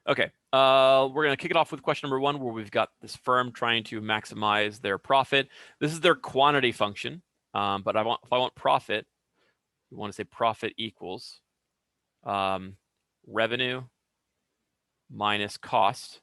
Okay, we're going to kick it off with question number 1, where we've got this firm trying to maximize their profit. This is their quantity function, but if I want profit, we want to say profit equals revenue minus cost.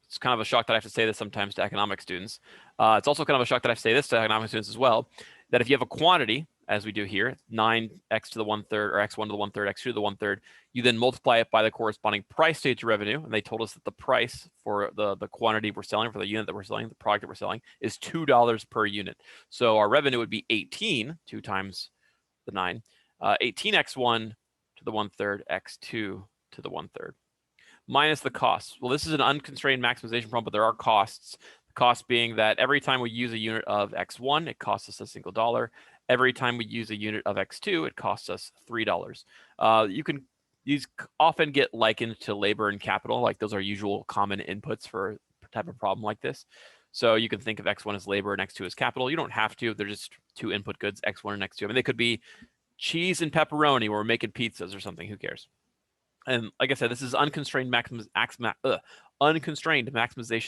It's kind of a shock that I have to say this sometimes to economics students. It's also kind of a shock that I have to say this to economics students as well, that if you have a quantity, as we do here, 9x to the 1/3 or x1 to the 1/3, x2 to the 1/3, you then multiply it by the corresponding price stage revenue. And they told us that the price for the quantity we're selling, for the unit that we're selling, the product that we're selling, is $2 per unit. So our revenue would be 18, 2 times the 9, 18x1 to the 1/3, x2 to the 1/3. Minus the costs. Well, this is an unconstrained maximization problem, but there are costs. The cost being that every time we use a unit of x1, it costs us a single dollar. Every time we use a unit of x2, it costs us $3. These often get likened to labor and capital, like those are usual common inputs for a type of problem like this. So you can think of x1 as labor and x2 as capital. You don't have to. They're just two input goods, x1 and x2. I mean, they could be cheese and pepperoni, or we're making pizzas or something. Who cares? And like I said, this is unconstrained maximization.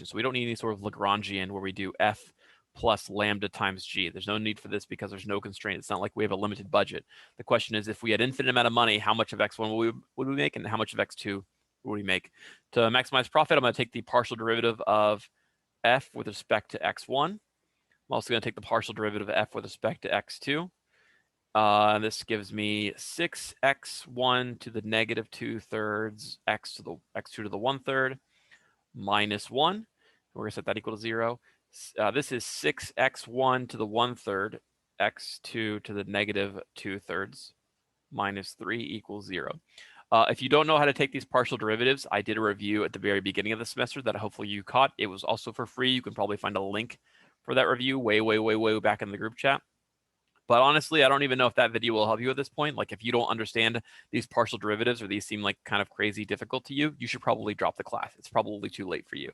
So we don't need any sort of Lagrangian where we do f plus lambda times g. There's no need for this because there's no constraint. It's not like we have a limited budget. The question is, if we had infinite amount of money, how much of x1 would we make, and how much of x2 would we make? To maximize profit, I'm going to take the partial derivative of f with respect to x1. I'm also going to take the partial derivative of f with respect to x2. This gives me 6x1 to the negative 2/3 x to the x2 to the 1/3 minus 1. We're going to set that equal to 0. This is 6x1 to the 1/3 x2 to the negative 2/3 minus 3 equals 0. If you don't know how to take these partial derivatives, I did a review at the very beginning of the semester that hopefully you caught. It was also for free. You can probably find a link for that review way back in the group chat. But honestly, I don't even know if that video will help you at this point. Like, if you don't understand these partial derivatives, or these seem like kind of crazy difficult to you, you should probably drop the class. It's probably too late for you.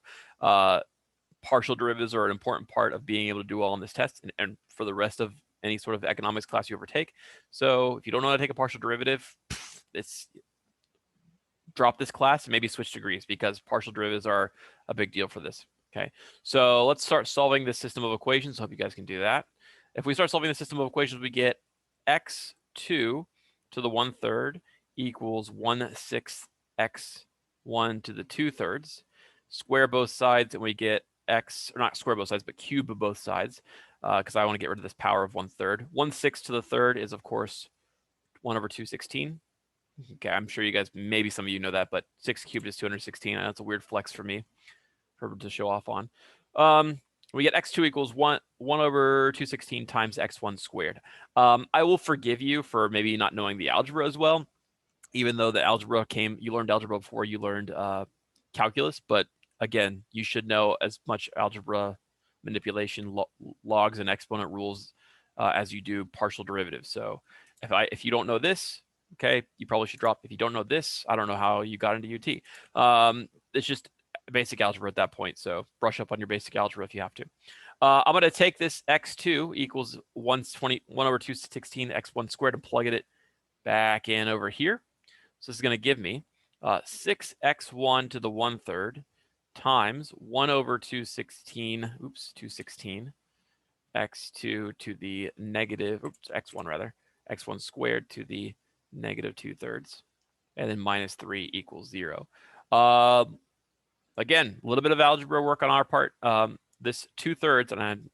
Partial derivatives are an important part of being able to do well on this test, and for the rest of any sort of economics class you ever take. So if you don't know how to take a partial derivative, drop this class and maybe switch degrees, because partial derivatives are a big deal for this. Okay, so let's start solving this system of equations. I hope you guys can do that. If we start solving the system of equations, we get x2 to the 1/3 equals 1/6 x1 to the 2/3. Square both sides, and we get x, or not square both sides, but cube both sides, because I want to get rid of this power of 1/3. 1/6 to the 3rd is, of course, 1/216. Okay, I'm sure you guys, maybe some of you know that, but 6 cubed is 216. That's a weird flex for me to show off on. We get x2 equals 1/216 times x1 squared. I will forgive you for maybe not knowing the algebra as well, even though the algebra you learned algebra before you learned calculus. But again, you should know as much algebra manipulation, logs and exponent rules as you do partial derivatives. So if you don't know this, okay, you probably should drop. If you don't know this, I don't know how you got into UT. It's just basic algebra at that point, so brush up on your basic algebra if you have to. I'm going to take this x2 equals 1/216 x1 squared and plug it back in over here. So this is going to give me 6x1 to the 1/3 times 216 x2 to the negative, x1 rather, x1 squared to the negative 2/3, and then minus 3 equals 0. Again, a little bit of algebra work on our part. This 2/3, and I'm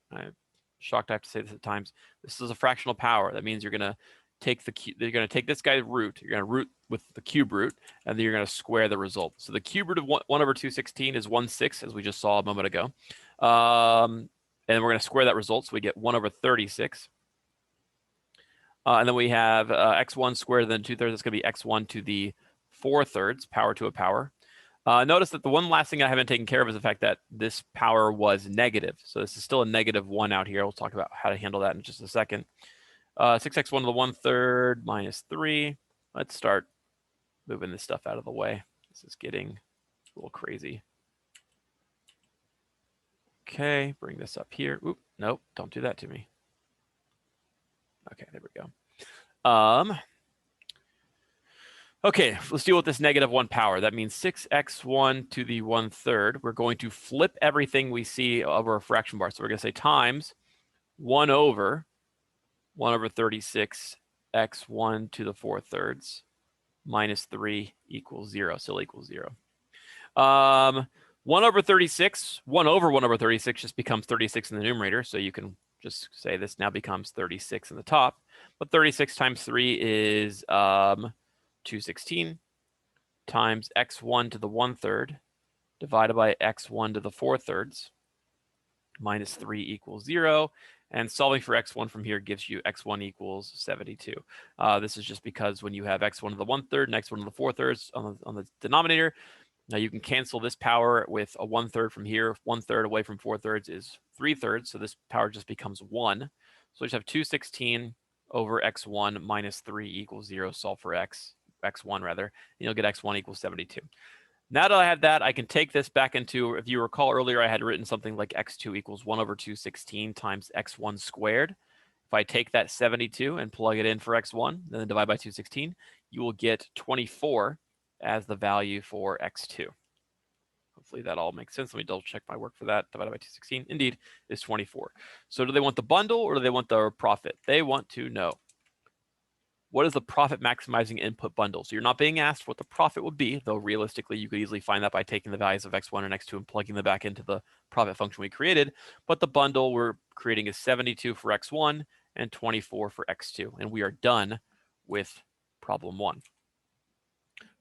shocked I have to say this at times, this is a fractional power. That means you're going to take this guy's root, you're going to root with the cube root, and then you're going to square the result. So the cube root of 1/216 is 1/6, as we just saw a moment ago. And we're going to square that result, so we get 1/36. And then we have x1 squared, and then 2/3, it's going to be x1 to the 4/3, power to a power. Notice that the one last thing I haven't taken care of is the fact that this power was negative. So this is still a -1 out here. We'll talk about how to handle that in just a second. 6x1 to the 1/3 minus 3. Let's start moving this stuff out of the way. This is getting a little crazy. Okay, bring this up here. Oop, nope, don't do that to me. Okay, there we go. Okay, let's deal with this -1 power. That means 6x1 to the 1/3. We're going to flip everything we see over a fraction bar. So we're going to say times 1 over 36 x1 to the 4/3 minus 3 equals 0. Still equals 0. 1 over 36, 1 over 1 over 36 just becomes 36 in the numerator. So you can just say this now becomes 36 in the top. But 36 times 3 is 216 times x1 to the 1/3 divided by x1 to the 4/3 minus 3 equals 0. And solving for x1 from here gives you x1 equals 72. This is just because when you have x1 to the 1/3 and x1 to the 4/3 on the denominator, now you can cancel this power with a 1/3 from here. 1/3 away from 4/3 is 3/3. So this power just becomes 1. So we just have 216 over x1 minus 3 equals 0. Solve for x1 rather. And you'll get x1 equals 72. Now that I have that, I can take this back into, if you recall earlier, I had written something like x2 equals 1 over 216 times x1 squared. If I take that 72 and plug it in for x1, and then divide by 216, you will get 24 as the value for x2. Hopefully that all makes sense. Let me double check my work for that. Divided by 216, indeed, is 24. So do they want the bundle or do they want the profit? They want to know, what is the profit maximizing input bundle? So you're not being asked what the profit would be, though realistically you could easily find that by taking the values of x1 and x2 and plugging them back into the profit function we created. But the bundle we're creating is 72 for x1 and 24 for x2. And we are done with problem 1.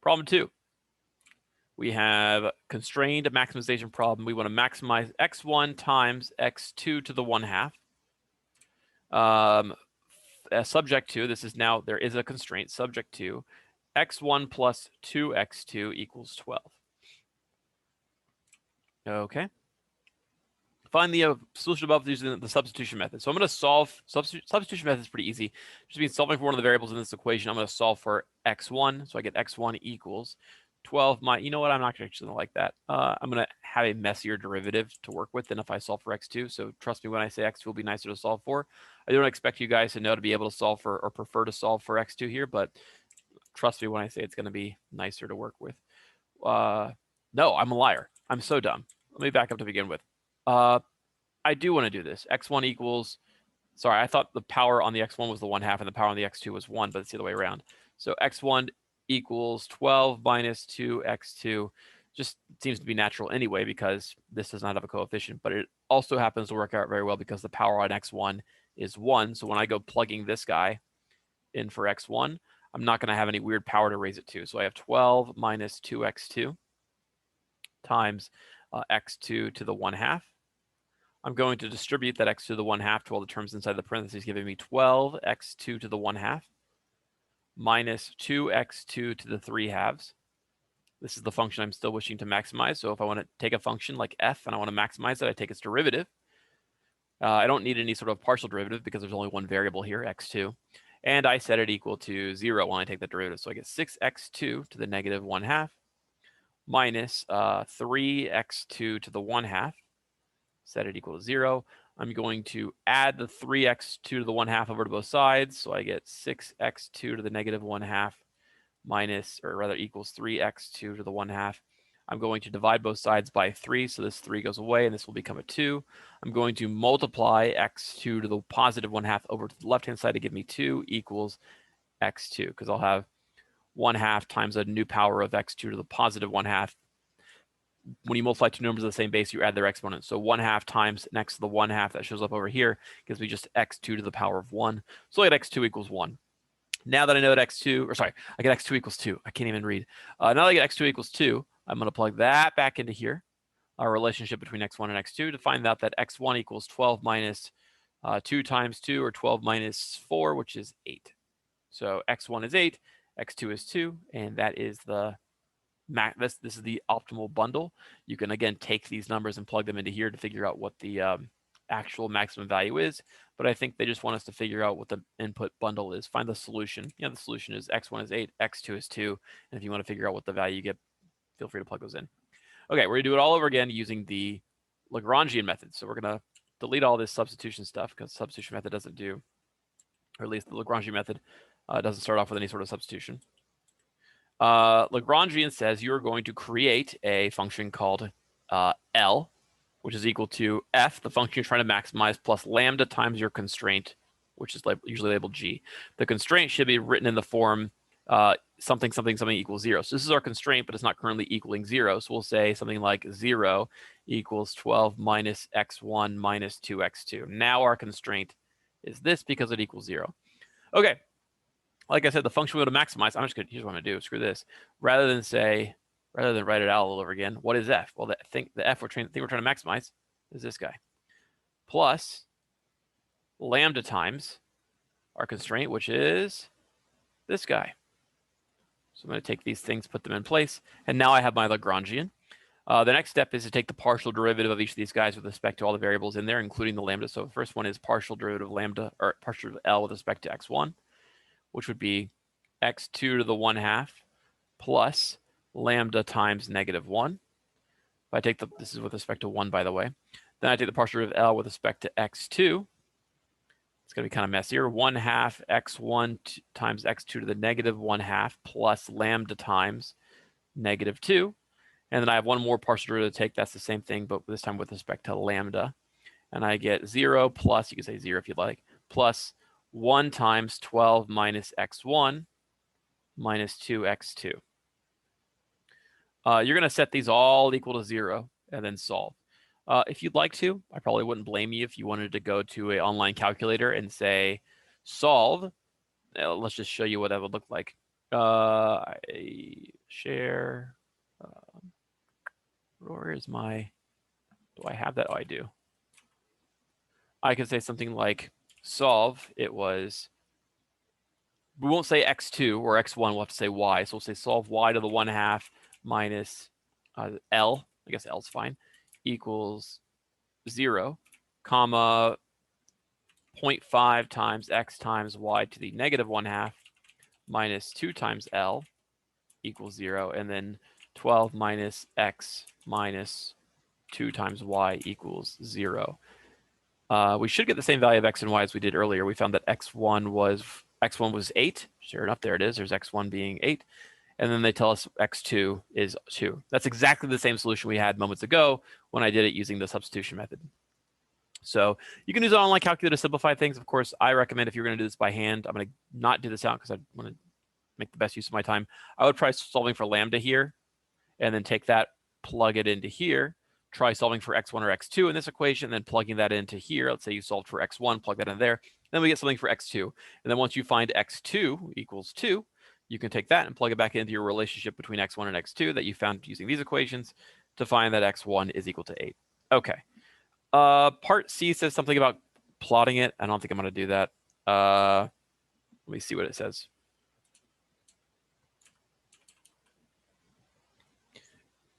Problem 2. We have constrained maximization problem. We want to maximize x1 times x2 to the 1/2. Subject to, this is now, there is a constraint, subject to x1 plus 2x2 equals 12. Okay. Find the solution above using the substitution method. So I'm going to solve, substitution method is pretty easy. Just means solving for one of the variables in this equation. I'm going to solve for x1. So I get x1 equals 12 you know what, I'm not actually going to like that. I'm going to have a messier derivative to work with than if I solve for x2. So trust me when I say x2 will be nicer to solve for. I don't expect you guys to know to be able to solve for or prefer to solve for x2 here, but trust me when I say it's going to be nicer to work with. No, I'm a liar. I'm so dumb. Let me back up to begin with. I do want to do this. x1 equals, sorry, I thought the power on the x1 was the 1/2 and the power on the x2 was 1, but it's the other way around. So x1 equals 12 minus 2x2. Just seems to be natural anyway because this does not have a coefficient, but it also happens to work out very well because the power on x1 is 1. So when I go plugging this guy in for x1, I'm not going to have any weird power to raise it to. So I have 12 minus 2x2 times x2 to the 1/2. I'm going to distribute that x to the 1/2 to all the terms inside the parentheses, giving me 12 x2 to the 1/2 minus 2x2 to the 3/2. This is the function I'm still wishing to maximize. So if I want to take a function like f and I want to maximize it, I take its derivative. I don't need any sort of partial derivative because there's only one variable here, x2. And I set it equal to 0 when I take the derivative. So I get 6x2 to the -1/2 minus 3x2 to the 1/2. Set it equal to 0. I'm going to add the 3x2 to the 1/2 over to both sides. So I get 6x2 to the -1/2 minus, or rather equals 3x2 to the 1/2. I'm going to divide both sides by 3. So this 3 goes away and this will become a 2. I'm going to multiply x2 to the +1/2 over to the left-hand side to give me 2 equals x2, because I'll have 1/2 times a new power of x2 to the +1/2. When you multiply two numbers of the same base, you add their exponents. So 1/2 times next to the 1/2 that shows up over here gives me just x2 to the power of 1. So I get x2 equals 1. Now that I know that x2, or sorry, I get x2 equals 2. I can't even read. Now that I get x2 equals 2, I'm going to plug that back into here, our relationship between x1 and x2, to find out that x1 equals 12 minus 2 times 2, or 12 minus 4, which is 8. So x1 is 8, x2 is 2, and that is the this is the optimal bundle. You can again take these numbers and plug them into here to figure out what the actual maximum value is. But I think they just want us to figure out what the input bundle is. Find the solution. The solution is x1 is 8, x2 is 2. And if you want to figure out what the value you get, feel free to plug those in. Okay, we're going to do it all over again using the Lagrangian method. So we're going to delete all this substitution stuff because the substitution method doesn't do, or at least the Lagrangian method doesn't start off with any sort of substitution. Lagrangian says you're going to create a function called L, which is equal to f, the function you're trying to maximize, plus lambda times your constraint, which is usually labeled g. The constraint should be written in the form something, something, something equals 0. So this is our constraint, but it's not currently equaling 0. So we'll say something like 0 equals 12 minus x1 minus 2x2. Now our constraint is this because it equals 0. Okay. Like I said, the function we want to maximize, here's what I'm going to do. Screw this. Rather than write it out all over again, what is f? Well, the f we're trying to maximize is this guy. Plus lambda times our constraint, which is this guy. So I'm going to take these things, put them in place, and now I have my Lagrangian. The next step is to take the partial derivative of each of these guys with respect to all the variables in there, including the lambda. So the first one is partial derivative of lambda, or partial derivative of L with respect to x1, which would be x2 to the 1/2 plus lambda times -1. If I take this is with respect to 1, by the way. Then I take the partial derivative of L with respect to x2. It's going to be kind of messier. 1/2 x1 times x2 to the -1/2 plus lambda times -2. And then I have one more partial derivative to take. That's the same thing, but this time with respect to lambda. And I get 0 plus, you can say 0 if you'd like, plus 1 times 12 minus x1 minus 2x2. You're going to set these all equal to 0 and then solve. If you'd like to, I probably wouldn't blame you if you wanted to go to an online calculator and say, solve. Let's just show you what that would look like. I share. Where is my, do I have that? Oh, I do. I could say something like solve. It was, we won't say x2 or x1, we'll have to say y. So we'll say solve y to the 1/2 minus L, I guess L's fine, equals 0, comma 0.5 times x times y to the -1/2 minus 2 times L equals 0, and then 12 minus x minus 2 times y equals 0. We should get the same value of x and y as we did earlier. We found that x1 was 8. Sure enough, there it is. There's x1 being 8. And then they tell us x2 is 2. That's exactly the same solution we had moments ago when I did it using the substitution method. So you can use an online calculator to simplify things. Of course, I recommend if you're going to do this by hand, I'm going to not do this out because I want to make the best use of my time. I would try solving for lambda here and then take that, plug it into here. Try solving for x1 or x2 in this equation, then plugging that into here. Let's say you solved for x1, plug that in there. Then we get something for x2. And then once you find x2 equals 2, you can take that and plug it back into your relationship between x1 and x2 that you found using these equations to find that x1 is equal to 8. Okay. Part C says something about plotting it. I don't think I'm going to do that. Let me see what it says.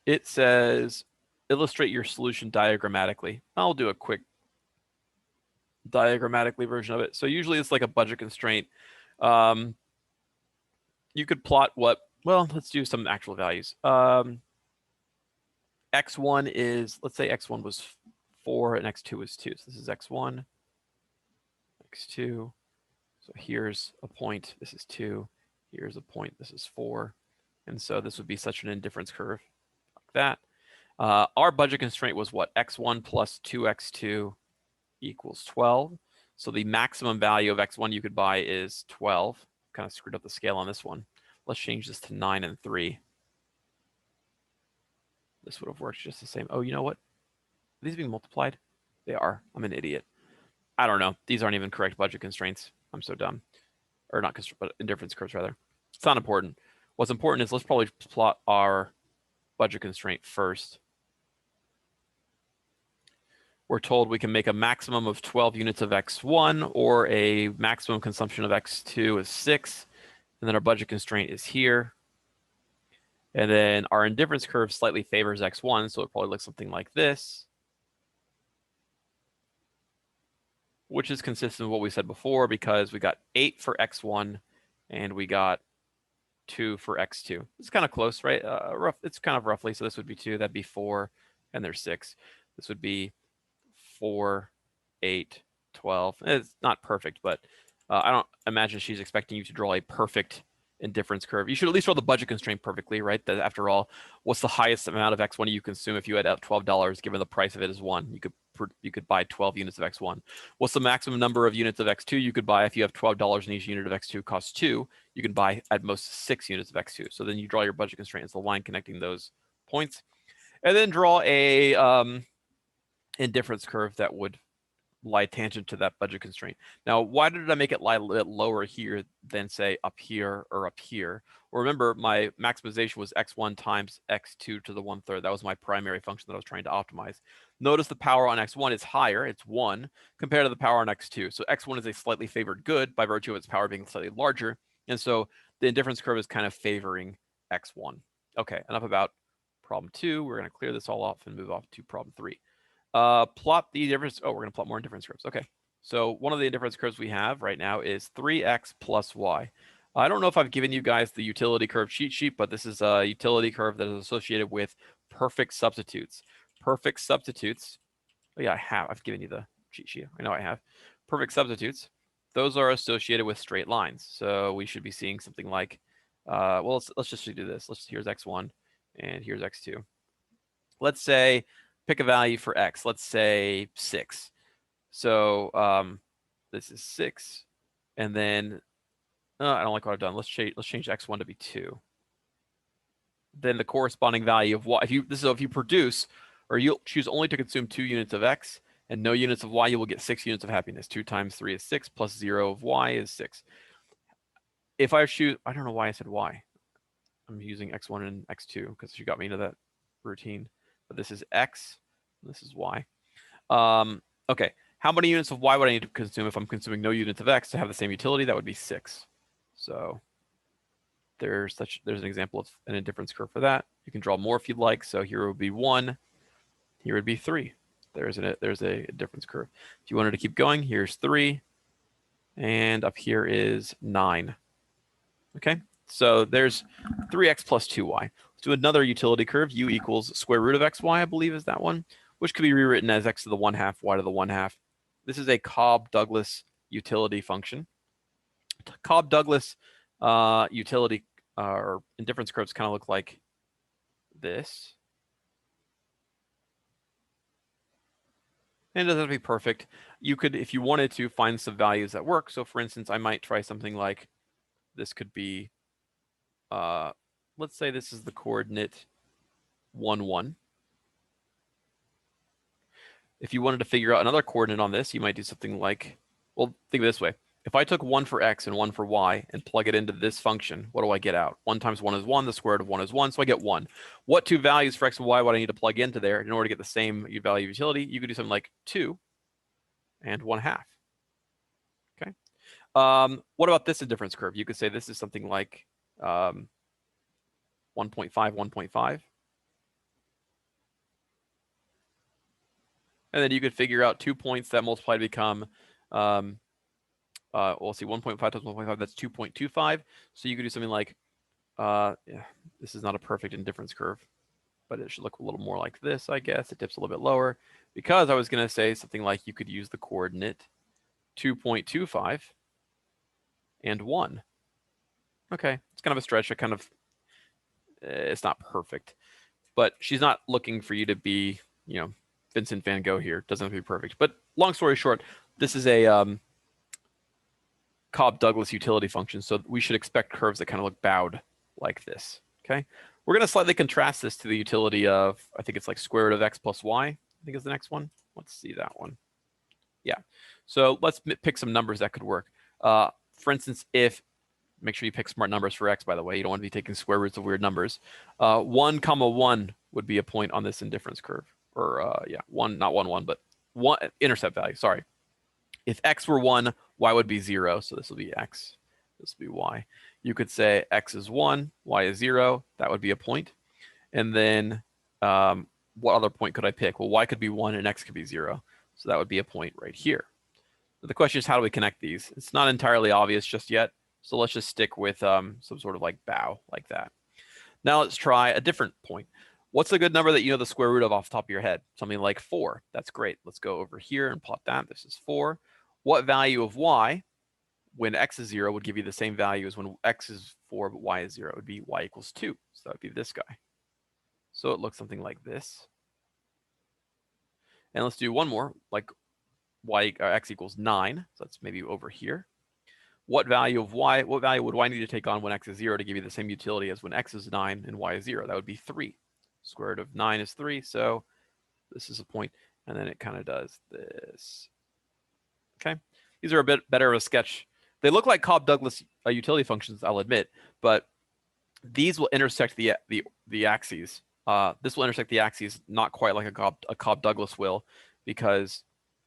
It says, illustrate your solution diagrammatically. I'll do a quick diagrammatically version of it. So usually it's like a budget constraint. You could plot what, well, let's do some actual values. X1 is, let's say X1 was 4 and X2 was 2. So this is X1, X2. So here's a point. This is 2. Here's a point. This is 4. And so this would be such an indifference curve like that. Our budget constraint was what? X1 plus 2x2 equals 12. So the maximum value of X1 you could buy is 12. Kind of screwed up the scale on this one. Let's change this to 9 and 3. This would have worked just the same. Oh, you know what? Are these being multiplied? They are. I'm an idiot. I don't know. These aren't even correct budget constraints. I'm so dumb. Or not, but indifference curves rather. It's not important. What's important is let's probably plot our budget constraint first. We're told we can make a maximum of 12 units of X1 or a maximum consumption of X2 is 6. And then our budget constraint is here. And then our indifference curve slightly favors X1. So it probably looks something like this, which is consistent with what we said before because we got 8 for X1 and we got 2 for X2. It's kind of close, right? It's kind of roughly. So this would be 2, that'd be 4, and there's 6. This would be 4, 8, 12. It's not perfect, but I don't imagine she's expecting you to draw a perfect indifference curve. You should at least draw the budget constraint perfectly, right? That after all, what's the highest amount of X1 you consume if you had out $12, given the price of it is 1? You could buy 12 units of X1. What's the maximum number of units of X2 you could buy if you have $12 and each unit of X2 costs 2? You can buy at most 6 units of X2. So then you draw your budget constraint as the line connecting those points. And then draw a indifference curve that would lie tangent to that budget constraint. Now, why did I make it lie a little bit lower here than say up here or up here? Well, remember my maximization was x1 times x2 to the 1/3. That was my primary function that I was trying to optimize. Notice the power on x1 is higher, it's 1, compared to the power on x2. So x1 is a slightly favored good by virtue of its power being slightly larger. And so the indifference curve is kind of favoring x1. Okay, enough about problem 2. We're going to clear this all off and move off to problem 3. Plot the difference. Oh, we're going to plot more indifference curves. Okay. So one of the indifference curves we have right now is 3x plus y. I don't know if I've given you guys the utility curve cheat sheet, but this is a utility curve that is associated with perfect substitutes. Perfect substitutes. Oh yeah, I have. I've given you the cheat sheet. I know I have. Perfect substitutes. Those are associated with straight lines. So we should be seeing something like, well, let's just do this. Here's x1 and here's x2. Let's say, pick a value for x. Let's say 6. So this is 6, and then I don't like what I've done. Let's change x1 to be 2. Then the corresponding value of y. If you produce, or you choose only to consume 2 units of x and no units of y, you will get 6 units of happiness. 2 times 3 is 6, plus 0 of y is 6. If I choose, I don't know why I said y. I'm using x1 and x2 because she got me into that routine. But this is x, this is y. Okay, how many units of y would I need to consume if I'm consuming no units of x to have the same utility? That would be 6. So there's an example of an indifference curve for that. You can draw more if you'd like. So here would be 1, here would be 3. There's a difference curve. If you wanted to keep going, here's 3, and up here is 9. Okay, so there's 3x plus 2y. Let's do another utility curve. U equals square root of xy, I believe is that one, which could be rewritten as x to the 1/2, y to the 1/2. This is a Cobb-Douglas utility function. Cobb-Douglas utility or indifference curves kind of look like this. And it doesn't have to be perfect. You could, if you wanted to, find some values that work. So for instance, I might try something like this could be, let's say this is the coordinate 1, 1. If you wanted to figure out another coordinate on this, you might do something like, well, think of it this way. If I took 1 for x and 1 for y and plug it into this function, what do I get out? 1 times 1 is 1, the square root of 1 is 1, so I get 1. What 2 values for x and y would I need to plug into there in order to get the same value of utility? You could do something like 2 and 1/2. Okay. What about this indifference curve? You could say this is something like 1.5, 1.5. And then you could figure out 2 points that multiply to become, we'll see, 1.5 times 1.5, that's 2.25. So you could do something like, yeah, this is not a perfect indifference curve, but it should look a little more like this, I guess. It dips a little bit lower because I was going to say something like you could use the coordinate 2.25 and 1. Okay, it's kind of a stretch. It's not perfect, but she's not looking for you to be, Vincent van Gogh here. Doesn't have to be perfect. But long story short, this is a Cobb-Douglas utility function. So we should expect curves that kind of look bowed like this. Okay. We're going to slightly contrast this to the utility of, I think it's like square root of x plus y, I think is the next one. Let's see that one. Yeah. So let's pick some numbers that could work. For instance, make sure you pick smart numbers for x, by the way. You don't want to be taking square roots of weird numbers. 1, 1 would be a point on this indifference curve. Or yeah, 1, not 1, 1, but 1 intercept value. Sorry. If x were 1, y would be 0. So this will be x. This will be y. You could say x is 1, y is 0. That would be a point. And then what other point could I pick? Well, y could be 1 and x could be 0. So that would be a point right here. So the question is, how do we connect these? It's not entirely obvious just yet. So let's just stick with some sort of like bow like that. Now let's try a different point. What's a good number that you know the square root of off the top of your head? Something like 4. That's great. Let's go over here and plot that. This is 4. What value of y when x is 0 would give you the same value as when x is 4 but y is 0. It would be y equals 2. So that would be this guy. So it looks something like this. And let's do one more, like x equals 9. So that's maybe over here. What value would y need to take on when x is 0 to give you the same utility as when x is 9 and y is 0? That would be 3. Square root of 9 is 3, so this is a point, and then it kind of does this. Okay, these are a bit better of a sketch. They look like Cobb-Douglas utility functions, I'll admit, but these will intersect the axes. This will intersect the axes not quite like a Cobb-Douglas will, because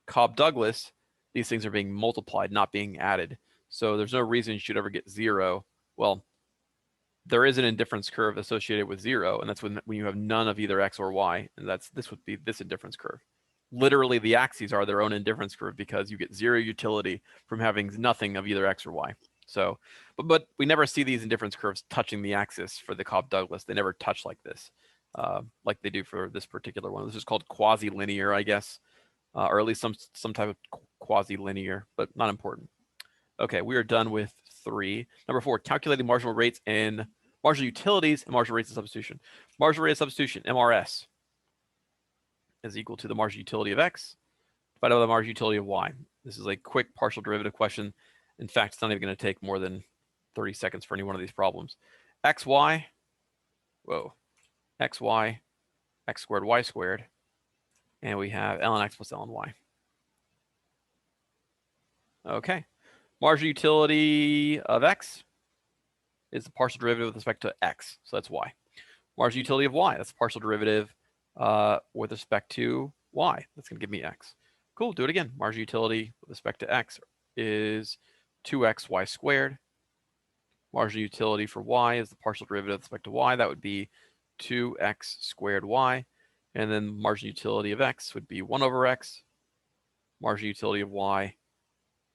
Cobb-Douglas, these things are being multiplied, not being added. So there's no reason you should ever get 0. Well, there is an indifference curve associated with 0, and that's when you have none of either x or y, and this would be this indifference curve. Literally, the axes are their own indifference curve because you get 0 utility from having nothing of either x or y. So, but we never see these indifference curves touching the axis for the Cobb-Douglas. They never touch like this, like they do for this particular one. This is called quasi-linear, I guess, or at least some type of quasi-linear, but not important. Okay, we are done with 3. Number 4, calculating marginal rates and marginal utilities and marginal rates of substitution. Marginal rate of substitution, MRS, is equal to the marginal utility of x divided by the marginal utility of y. This is a quick partial derivative question. In fact, it's not even going to take more than 30 seconds for any one of these problems. xy, xy, x squared, y squared, and we have ln x plus ln y. Okay. Marginal utility of x is the partial derivative with respect to x, so that's y. Marginal utility of y, that's the partial derivative with respect to y. That's going to give me x. Cool, do it again. Marginal utility with respect to x is 2xy squared. Marginal utility for y is the partial derivative with respect to y. That would be 2x squared y. And then marginal utility of x would be 1 over x. Marginal utility of y,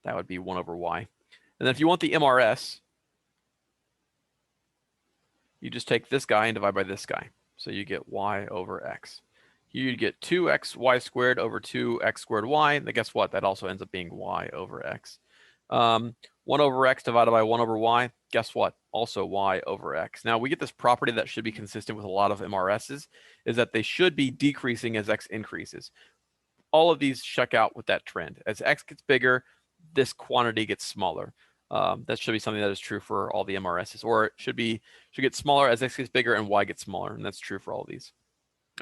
that would be 1 over y. And then if you want the MRS, you just take this guy and divide by this guy. So you get y over x. Here you get 2xy squared over 2x squared y. And guess what? That also ends up being y over x. 1 over x divided by 1 over y. Guess what? Also y over x. Now we get this property that should be consistent with a lot of MRSs, is that they should be decreasing as x increases. All of these check out with that trend. As x gets bigger, this quantity gets smaller. That should be something that is true for all the MRSs, or it should get smaller as x gets bigger and y gets smaller, and that's true for all of these.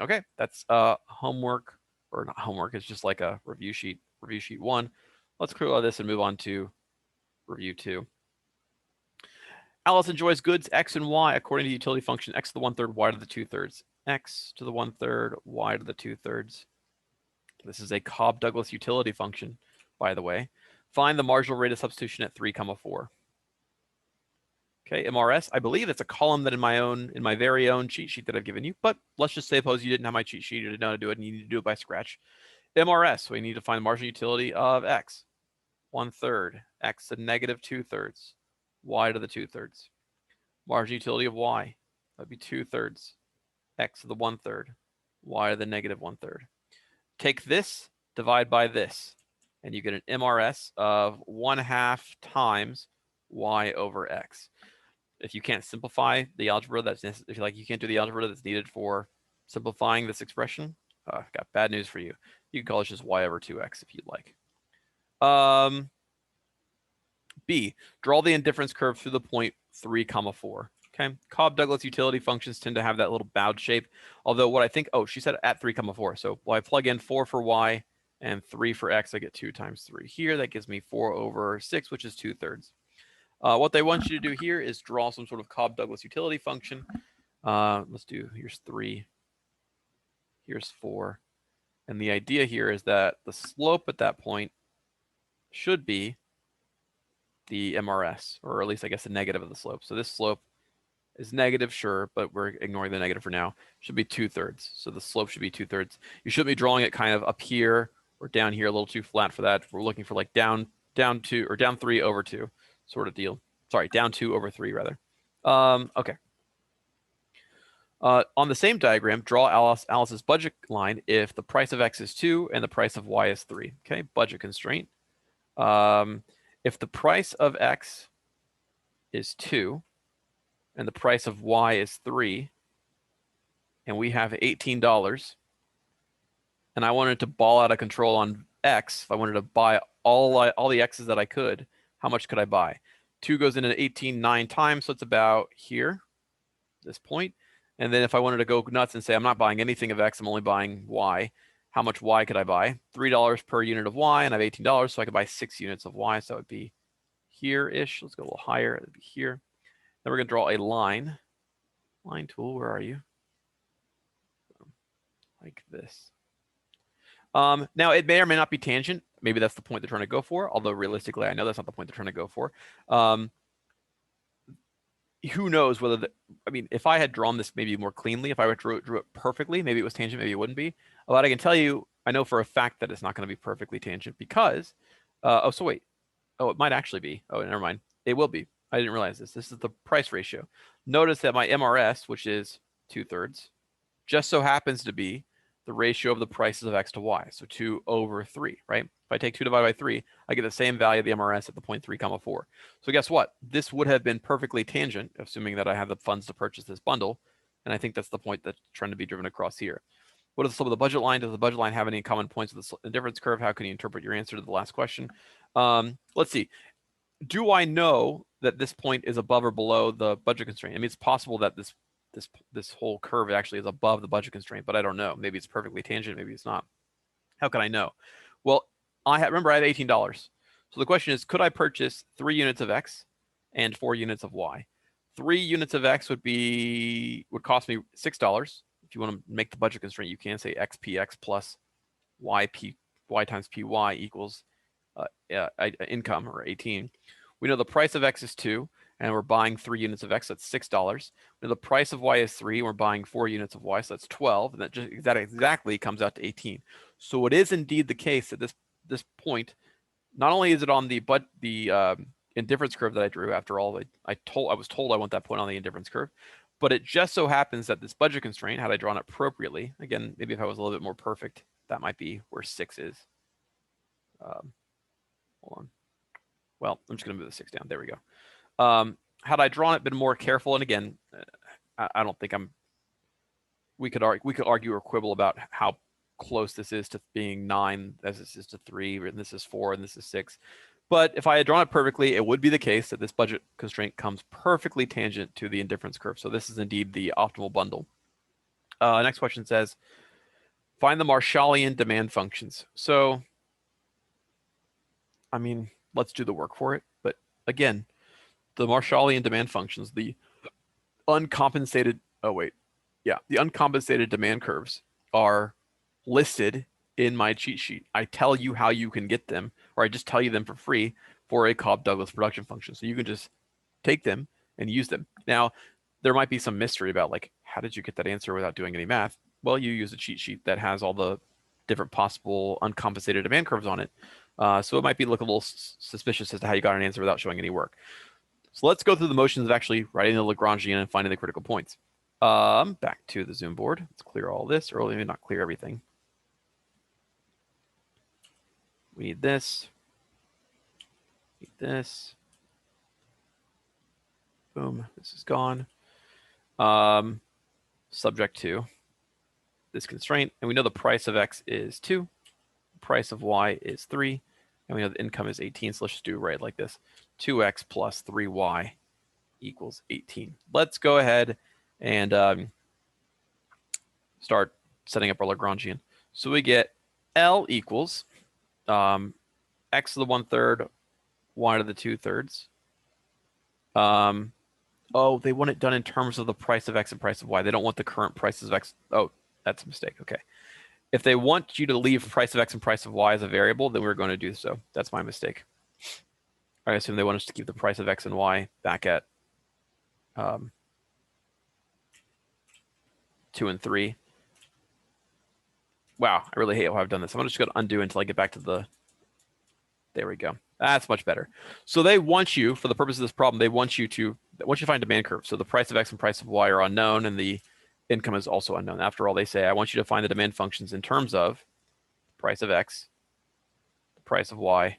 Okay, that's homework, or not homework, it's just like a review sheet 1. Let's clear all this and move on to review 2. Alice enjoys goods x and y according to the utility function x to the 1/3, y to the 2/3. X to the 1/3, y to the 2/3. This is a Cobb-Douglas utility function, by the way. Find the marginal rate of substitution at 3, 4. Okay, MRS, I believe it's a column that in my very own cheat sheet that I've given you, but let's just suppose you didn't have my cheat sheet, you didn't know how to do it, and you need to do it by scratch. MRS, we need to find the marginal utility of x. 1/3, x to the negative 2/3, y to the 2/3. Marginal utility of y, that'd be 2/3, x to the 1/3, y to the negative 1/3. Take this, divide by this, and you get an MRS of 1/2 times y over x. If you can't simplify the algebra if you can't do the algebra that's needed for simplifying this expression, I've got bad news for you. You can call it just y over 2x if you'd like. B, draw the indifference curve through the point 3, 4. Okay, Cobb-Douglas utility functions tend to have that little bowed shape. Although what I think, she said at 3, 4. So I plug in 4 for y and 3 for x, I get 2 times 3 here. That gives me 4 over 6, which is 2/3. What they want you to do here is draw some sort of Cobb-Douglas utility function. Let's do, here's 3, here's 4. And the idea here is that the slope at that point should be the MRS, or at least I guess the negative of the slope. So this slope is negative, sure, but we're ignoring the negative for now. Should be 2/3. So the slope should be 2/3. You should be drawing it kind of up here or down here, a little too flat for that. We're looking for like down 2 or down 3 over 2 sort of deal. Sorry, down 2 over 3 rather. Okay. On the same diagram, draw Alice's budget line if the price of x is 2 and the price of y is 3. Okay, budget constraint. if the price of X is 2 and the price of Y is 3, and we have $18, and I wanted to ball out of control on X, if I wanted to buy all the X's that I could, how much could I buy? 2 goes into 18 9 times, so it's about here, this point. And then if I wanted to go nuts and say I'm not buying anything of X, I'm only buying Y, how much Y could I buy? $3 per unit of Y, and I have $18, so I could buy 6 units of Y, so it would be here-ish. Let's go a little higher, it'd be here. Then we're gonna draw a line. Line tool, where are you? Like this. Now, it may or may not be tangent. Maybe that's the point they're trying to go for, although realistically, I know that's not the point they're trying to go for. Who knows whether I mean, if I had drawn this maybe more cleanly, if I drew it perfectly, maybe it was tangent, maybe it wouldn't be. But I can tell you, I know for a fact that it's not going to be perfectly tangent because, oh, so wait. Oh, it might actually be. Oh, never mind. It will be. I didn't realize this. This is the price ratio. Notice that my MRS, which is 2/3, just so happens to be the ratio of the prices of X to Y. So 2/3, right? If I take 2 divided by 3, I get the same value of the MRS at the 0.3, 4. So guess what? This would have been perfectly tangent, assuming that I have the funds to purchase this bundle. And I think that's the point that's trying to be driven across here. What is the slope of the budget line? Does the budget line have any common points with the difference curve? How can you interpret your answer to the last question? Let's see. Do I know that this point is above or below the budget constraint? I mean, it's possible that this whole curve actually is above the budget constraint, but I don't know. Maybe it's perfectly tangent, maybe it's not. How can I know? Well, remember I have $18. So the question is, could I purchase 3 units of X and 4 units of Y? 3 units of X would cost me $6. If you want to make the budget constraint, you can say XPX plus Y times PY equals income, or 18. We know the price of X is 2, and we're buying 3 units of X, so that's $6. We know the price of Y is 3, and we're buying 4 units of Y, so that's 12, and that exactly comes out to 18. So it is indeed the case that this point, not only is it on the indifference curve that I drew. After all, I was told I want that point on the indifference curve, but it just so happens that this budget constraint, had I drawn it appropriately, again, maybe if I was a little bit more perfect, that might be where 6 is. Hold on. Well, I'm just going to move the 6 down. There we go. Had I drawn it, been more careful, and again, I don't think we could argue or quibble about how close this is to being 9 as this is to 3, and this is 4, and this is 6. But if I had drawn it perfectly, it would be the case that this budget constraint comes perfectly tangent to the indifference curve. So this is indeed the optimal bundle. Next question says, find the Marshallian demand functions. So, I mean, let's do the work for it. But again, the Marshallian demand functions, the uncompensated demand curves are listed in my cheat sheet. I tell you how you can get them, or I just tell you them for free for a Cobb-Douglas production function. So you can just take them and use them. Now, there might be some mystery about, like, how did you get that answer without doing any math? Well, you use a cheat sheet that has all the different possible uncompensated demand curves on it. So it might be look a little suspicious as to how you got an answer without showing any work. So let's go through the motions of actually writing the Lagrangian and finding the critical points. Back to the Zoom board. Let's clear all this, or maybe not clear everything. We need this. Need this. Boom. This is gone. Subject to this constraint. And we know the price of X is 2. The price of Y is 3. And we know the income is 18. So let's just do right like this. 2X plus 3Y equals 18. Let's go ahead and start setting up our Lagrangian. So we get L equals X to the 1/3, Y to the 2/3. Oh, they want it done in terms of the price of X and price of Y. They don't want the current prices of X. Oh, that's a mistake. Okay. If they want you to leave price of X and price of Y as a variable, then we're going to do so. That's my mistake. I assume they want us to keep the price of X and Y back at 2 and 3. Wow, I really hate how I've done this. I'm just going to undo until I get back to the... There we go. That's much better. So they want you, for the purpose of this problem, they want you to find demand curve. So the price of X and price of Y are unknown, and the income is also unknown. After all, they say, I want you to find the demand functions in terms of the price of X, the price of Y,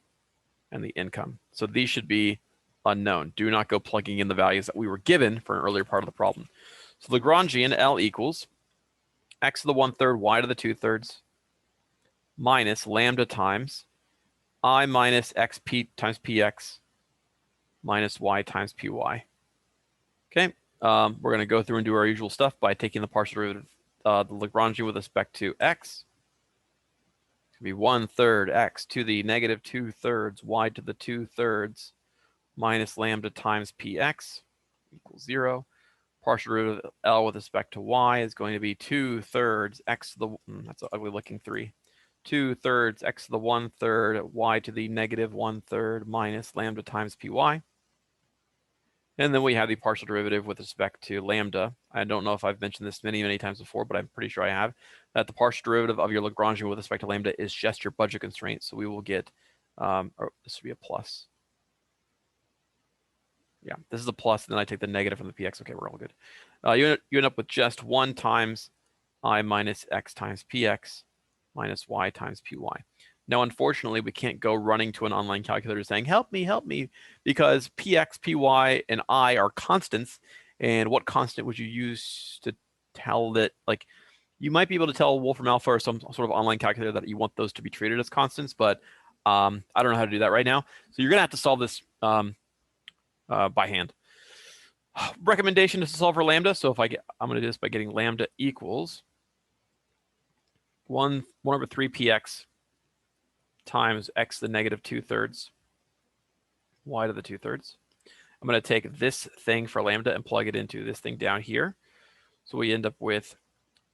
and the income. So these should be unknown. Do not go plugging in the values that we were given for an earlier part of the problem. So Lagrangian L equals x to the 1/3, y to the 2/3, minus lambda times I minus xp times px minus y times py. Okay, we're going to go through and do our usual stuff by taking the partial derivative, the Lagrangian with respect to x. It's going to be 1/3 x to the negative 2/3 y to the 2/3 minus lambda times px equals 0. Partial derivative of L with respect to y is going to be 2/3 x to the, that's an ugly looking 3. 2/3 x to the 1/3 y to the negative 1/3 minus lambda times py. And then we have the partial derivative with respect to lambda. I don't know if I've mentioned this many times before, but I'm pretty sure I have, that the partial derivative of your Lagrangian with respect to lambda is just your budget constraint. So we will get, or this would be a plus. Yeah, this is a plus, and then I take the negative from the px. Okay, we're all good. You end up with just 1 times I minus x times px minus y times py. Now, unfortunately, we can't go running to an online calculator saying, help me, because px, py, and I are constants. And what constant would you use to tell that, like, you might be able to tell Wolfram Alpha or some sort of online calculator that you want those to be treated as constants, but I don't know how to do that right now. So you're going to have to solve this by hand. Recommendation is to solve for lambda. So if I'm going to do this by getting lambda equals 1/3 px times x to the negative 2/3 y to the 2/3. I'm going to take this thing for lambda and plug it into this thing down here. So we end up with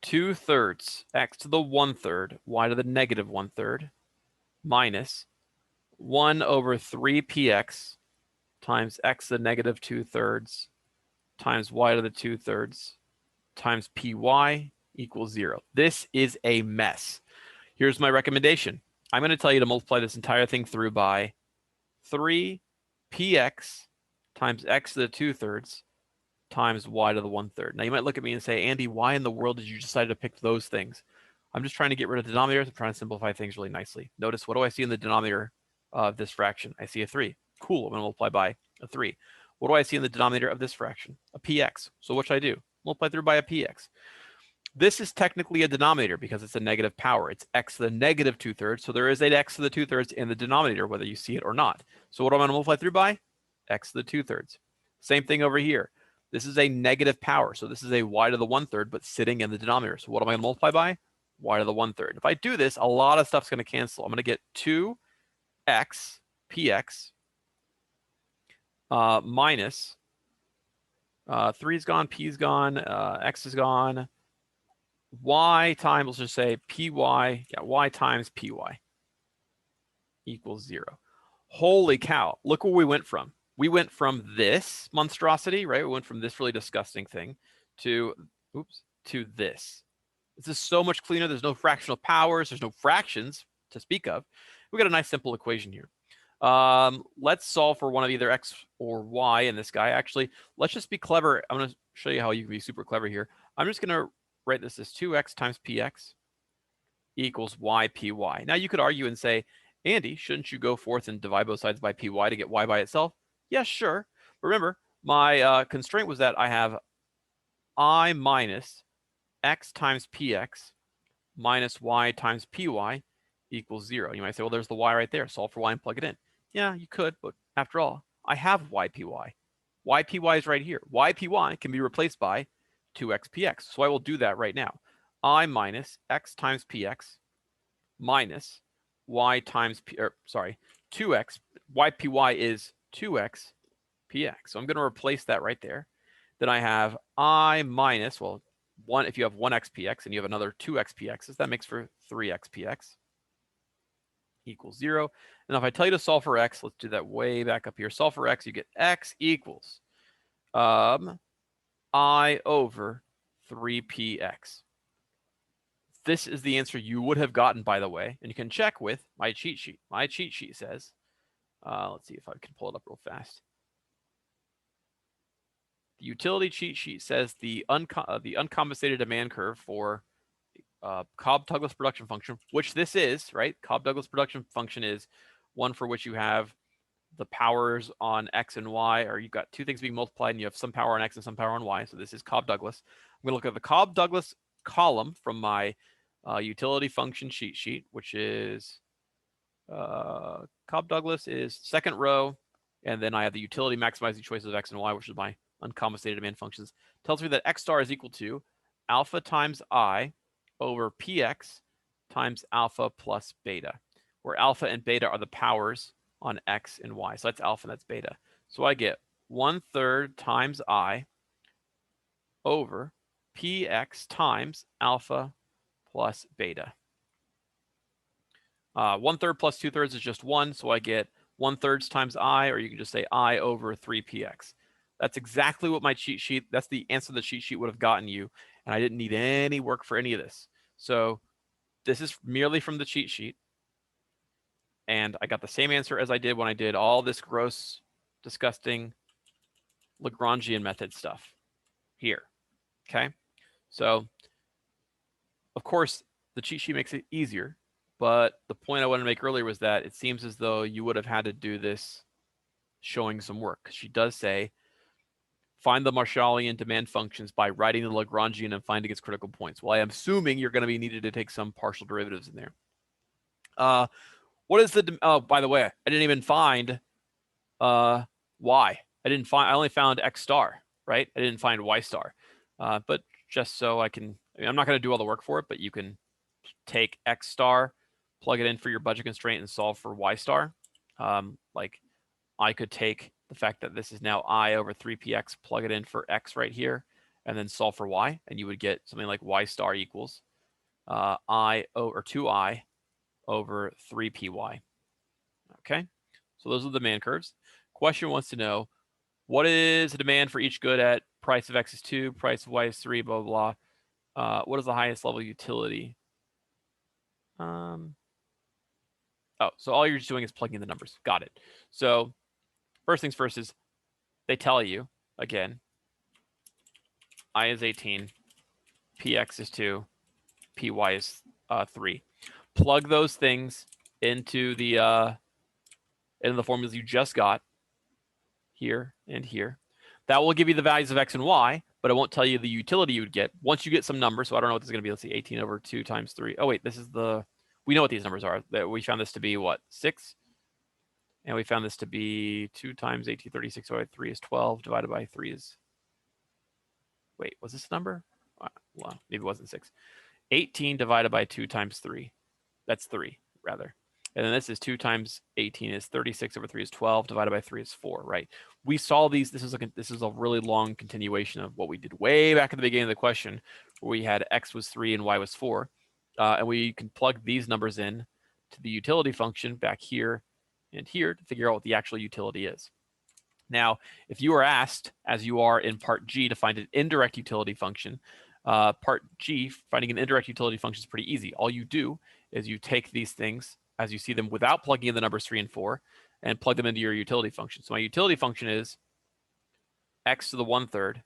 2/3 x to the 1/3 y to the negative 1/3 minus 1/3 px times x to the negative 2/3 times y to the 2/3 times py equals 0. This is a mess. Here's my recommendation. I'm going to tell you to multiply this entire thing through by 3 px times x to the 2/3 times y to the 1/3. Now you might look at me and say, Andy, why in the world did you decide to pick those things? I'm just trying to get rid of the denominators. I'm trying to simplify things really nicely. Notice, what do I see in the denominator of this fraction? I see a 3. Cool, I'm going to multiply by a 3. What do I see in the denominator of this fraction? A px. So what should I do? Multiply through by a px. This is technically a denominator because it's a negative power. It's x to the negative 2/3. So there is an x to the 2/3 in the denominator, whether you see it or not. So what am I going to multiply through by? X to the 2/3. Same thing over here. This is a negative power. So this is a y to the 1/3, but sitting in the denominator. So what am I going to multiply by? Y to the 1/3. If I do this, a lot of stuff's going to cancel. I'm going to get 2x px minus 3 is gone, p is gone, x is gone, y times, let's just say py, y times py equals 0. Holy cow, look where we went from. We went from this monstrosity, right? We went from this really disgusting thing to this. This is so much cleaner. There's no fractional powers. There's no fractions to speak of. We got a nice simple equation here. Let's solve for one of either x or y in this guy. Actually, let's just be clever. I'm going to show you how you can be super clever here. I'm just going to write this as 2x times px equals y py. Now you could argue and say, Andy, shouldn't you go forth and divide both sides by py to get y by itself? Yes, sure. But remember, my constraint was that I have I minus x times px minus y times py equals 0. You might say, well, there's the y right there. Solve for y and plug it in. Yeah, you could, but after all, I have ypy. Ypy is right here. Ypy can be replaced by 2xpx. So I will do that right now. I minus x times px minus y times 2x. Ypy is 2x px. So I'm going to replace that right there. Then I have I minus, well, one, if you have 1x px and you have another 2x px's, that makes for 3x px equals 0. And if I tell you to solve for x, let's do that way back up here. Solve for x, you get x equals I over 3px. This is the answer you would have gotten, by the way, and you can check with my cheat sheet. My cheat sheet says, let's see if I can pull it up real fast. The utility cheat sheet says the uncompensated demand curve for Cobb-Douglas production function, which this is, right? Cobb-Douglas production function is one for which you have the powers on X and Y, or you've got two things being multiplied and you have some power on X and some power on Y. So this is Cobb-Douglas. I'm going to look at the Cobb-Douglas column from my utility function cheat sheet, which is Cobb-Douglas is second row. And then I have the utility maximizing choices of X and Y, which is my uncompensated demand functions. Tells me that X star is equal to alpha times I over PX times alpha plus beta, where alpha and beta are the powers on X and Y. So that's alpha and that's beta. So I get 1/3 times I over PX times alpha plus beta. 1/3 plus 2/3 is just 1, so I get 1/3 times I, or you can just say I over 3px. That's exactly what my cheat sheet, that's the answer the cheat sheet would have gotten you, and I didn't need any work for any of this. So this is merely from the cheat sheet, and I got the same answer as I did when I did all this gross, disgusting Lagrangian method stuff here, okay? So, of course, the cheat sheet makes it easier, but the point I wanted to make earlier was that it seems as though you would have had to do this showing some work. She does say, find the Marshallian demand functions by writing the Lagrangian and finding its critical points. Well, I am assuming you're going to be needed to take some partial derivatives in there. What is the, oh, by the way, I didn't even find Y. I only found X star, right? I didn't find Y star. But just so I can, I'm not going to do all the work for it, but you can take X star, plug it in for your budget constraint and solve for Y star. Like I could take the fact that this is now I over 3px, plug it in for X right here, and then solve for Y, and you would get something like Y star equals I over 2I over 3py. Okay, so those are the demand curves. Question wants to know, what is the demand for each good at price of X is 2, price of Y is 3, blah, blah, blah. What is the highest level utility? Oh, so all you're just doing is plugging in the numbers. Got it. So first things first is they tell you, again, I is 18, PX is 2, PY is 3. Plug those things into the formulas you just got here and here. That will give you the values of X and Y, but it won't tell you the utility you would get once you get some numbers. So I don't know what this is going to be. Let's see, 18 over 2 times 3. Oh, wait, this is the, we know what these numbers are. We found this to be what, 6? And we found this to be 2 times 18, 36 divided by 3 is 12, divided by 3 is, wait, was this a number? Well, maybe it wasn't 6. 18 divided by 2 times 3. That's 3, rather. And then this is 2 times 18 is 36 over 3 is 12, divided by 3 is 4, right? We saw these, this is a really long continuation of what we did way back at the beginning of the question, where we had X was 3 and Y was 4. And we can plug these numbers in to the utility function back here and here to figure out what the actual utility is. Now, if you are asked, as you are in part G, to find an indirect utility function, part G, finding an indirect utility function is pretty easy. All you do is you take these things as you see them without plugging in the numbers 3 and 4 and plug them into your utility function. So my utility function is X to the 1/3,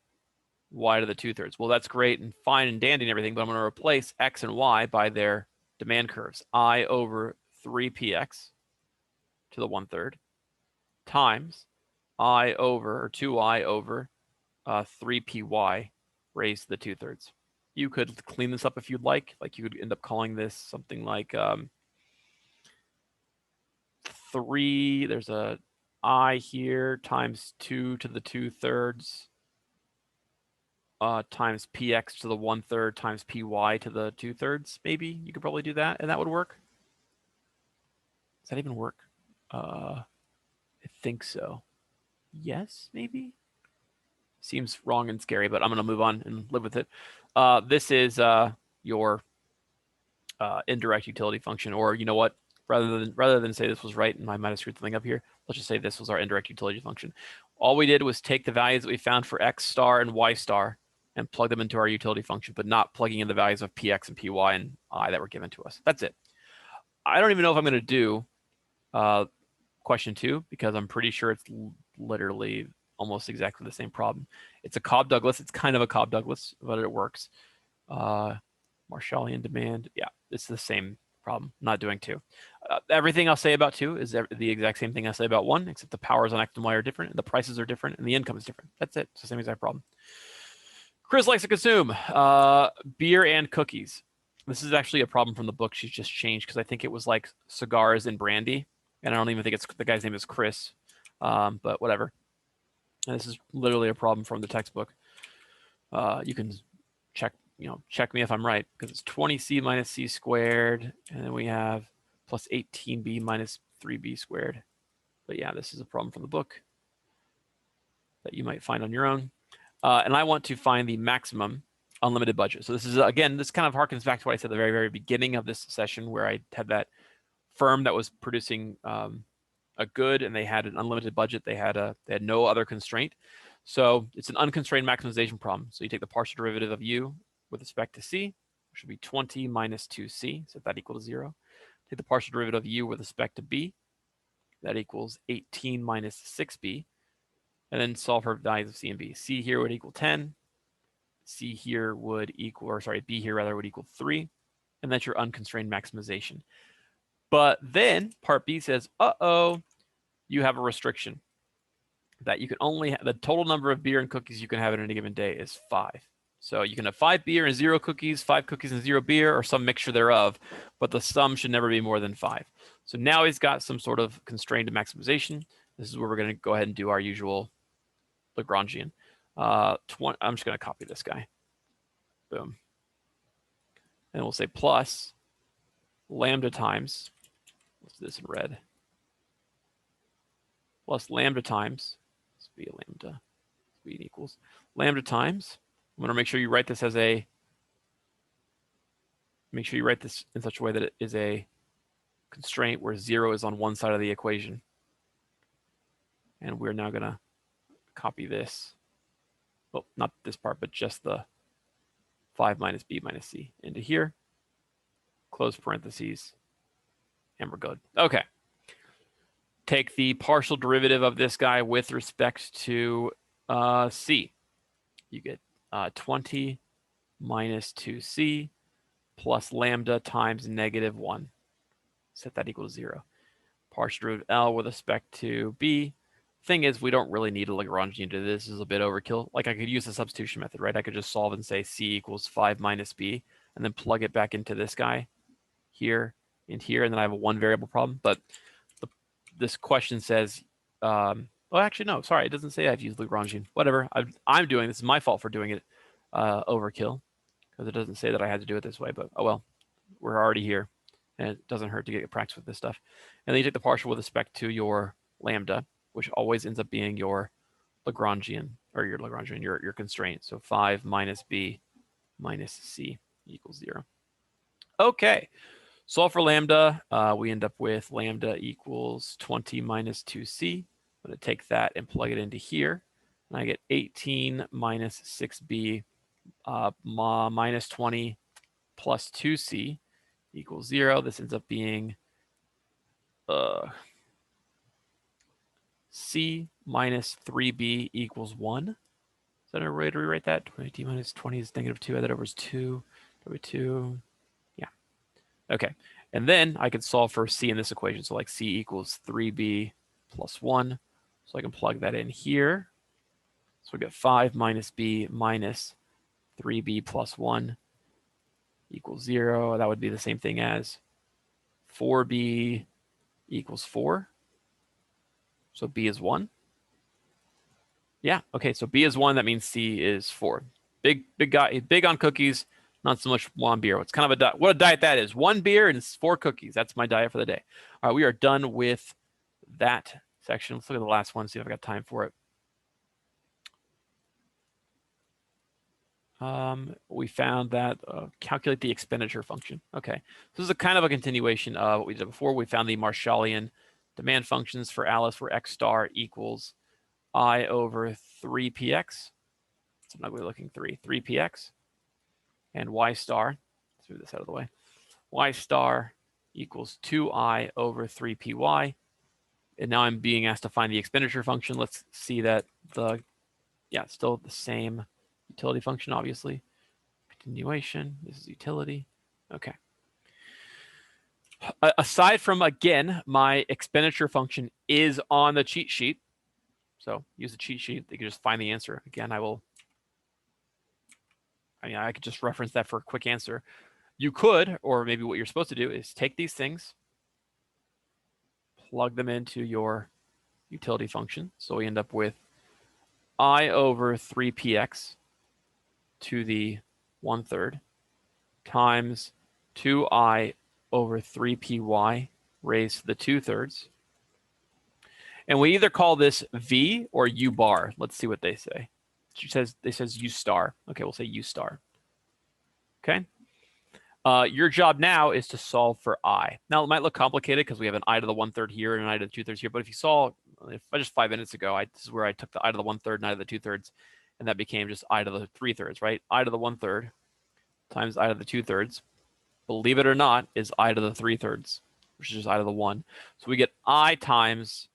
Y to the 2/3. Well, that's great and fine and dandy and everything, but I'm going to replace X and Y by their demand curves. I over 3px to the 1/3 times I over, or 2I over 3py raised to the 2/3. You could clean this up if you'd like. Like you could end up calling this something like 3, there's a I here, times 2 to the 2/3 times px to the 1/3 times py to the 2/3. Maybe you could probably do that, and that would work. Does that even work? I think so. Yes, maybe. Seems wrong and scary, but I'm going to move on and live with it. This is your indirect utility function, or you know what? Rather than say this was right and I might have screwed something up here, let's just say this was our indirect utility function. All we did was take the values that we found for X star and Y star and plug them into our utility function, but not plugging in the values of PX and PY and I that were given to us. That's it. I don't even know if I'm going to do question 2 because I'm pretty sure it's literally almost exactly the same problem. It's a Cobb-Douglas. It's kind of a Cobb-Douglas, but it works. Marshallian demand. Yeah, it's the same problem. I'm not doing 2. Everything I'll say about 2 is the exact same thing I say about 1, except the powers on X and Y are different, and the prices are different, and the income is different. That's it. It's the same exact problem. Chris likes to consume beer and cookies. This is actually a problem from the book she's just changed, because I think it was like cigars and brandy, and I don't even think it's the guy's name is Chris, but whatever. And this is literally a problem from the textbook. You can check me if I'm right, because it's 20c minus c squared, and then we have plus 18b minus 3b squared. But yeah, this is a problem from the book that you might find on your own. And I want to find the maximum unlimited budget. So this is, again, this kind of harkens back to what I said at the very, very beginning of this session, where I had that firm that was producing a good, and they had an unlimited budget. They had no other constraint. So it's an unconstrained maximization problem. So you take the partial derivative of u with respect to c, which would be 20 minus 2c, set that equal to 0. Take the partial derivative of u with respect to b, that equals 18 minus 6b, and then solve for values of c and b. C here would equal 10, c here would equal, or sorry, b here rather would equal 3, and that's your unconstrained maximization. But then part B says, uh-oh, you have a restriction that you can only have, the total number of beer and cookies you can have in any given day is 5. So you can have 5 beer and 0 cookies, 5 cookies and 0 beer, or some mixture thereof, but the sum should never be more than 5. So now he's got some sort of constrained maximization. This is where we're going to go ahead and do our usual Lagrangian. I'm just going to copy this guy. Boom. And we'll say plus lambda times, what's this in red? Plus lambda times, let's be a lambda, speed equals lambda times. I'm going to make sure you write this as a, make sure you write this in such a way that it is a constraint where 0 is on one side of the equation. And we're now going to copy this. Well, not this part, but just the 5 minus b minus c into here. Close parentheses. And we're good. Okay. Take the partial derivative of this guy with respect to c. You get 20 minus 2c plus lambda times negative 1. Set that equal to 0. Partial derivative L with respect to b. Thing is, we don't really need a Lagrangian to this. This is a bit overkill. Like, I could use the substitution method, right? I could just solve and say c equals 5 minus b, and then plug it back into this guy here and here, and then I have a one variable problem. But this question says, well, actually, no, sorry, it doesn't say I've used Lagrangian. Whatever, I'm doing this. Is my fault for doing it overkill, because it doesn't say that I had to do it this way. But oh well, we're already here, and it doesn't hurt to get practice with this stuff. And then you take the partial with respect to your lambda, which always ends up being your Lagrangian, or your Lagrangian, your constraint. So 5 minus b minus c equals 0. Okay. Solve for lambda, we end up with lambda equals 20 minus 2c. I'm going to take that and plug it into here. And I get 18 minus 6b minus 20 plus 2c equals 0. This ends up being c minus 3b equals 1. Is that a way to rewrite that? 20 minus 20 is negative 2. Add that over is 2. Over 2. Yeah. Okay. And then I could solve for c in this equation. So like c equals 3b plus 1. So I can plug that in here. So we get 5 minus b minus 3b plus 1 equals 0. That would be the same thing as 4b equals 4. So b is 1. Yeah, okay, so b is 1. That means c is 4. Big guy, big on cookies, not so much on beer. It's kind of a what a diet that is. 1 beer and 4 cookies. That's my diet for the day. All right, we are done with that section. Let's look at the last one, see if I got time for it. We found that calculate the expenditure function. Okay, so this is a kind of a continuation of what we did before. We found the Marshallian demand functions for Alice, where x star equals I over 3px. So I'm not really looking 3px. And y star, let's move this out of the way. Y star equals 2i over 3py. And now I'm being asked to find the expenditure function. Let's see that it's still the same utility function, obviously. Continuation, this is utility. Okay. Aside from, again, my expenditure function is on the cheat sheet. So use the cheat sheet. You can just find the answer. Again, I could just reference that for a quick answer. You could, or maybe what you're supposed to do is take these things, plug them into your utility function. So we end up with I over 3px to the 1/3 times 2I over 3py raised to the 2/3. And we either call this v or u bar. Let's see what they say. They says u star. Okay, we'll say u star. Okay. Your job now is to solve for I. Now, it might look complicated because we have an I to the 1/3 here and an I to the 2/3 here. But if you saw, just 5 minutes ago, this is where I took the I to the 1/3 and I to the 2/3, and that became just I to the 3/3, right? I to the 1/3 times I to the 2/3, believe it or not, is I to the 3/3, which is just I to the 1. So we get I times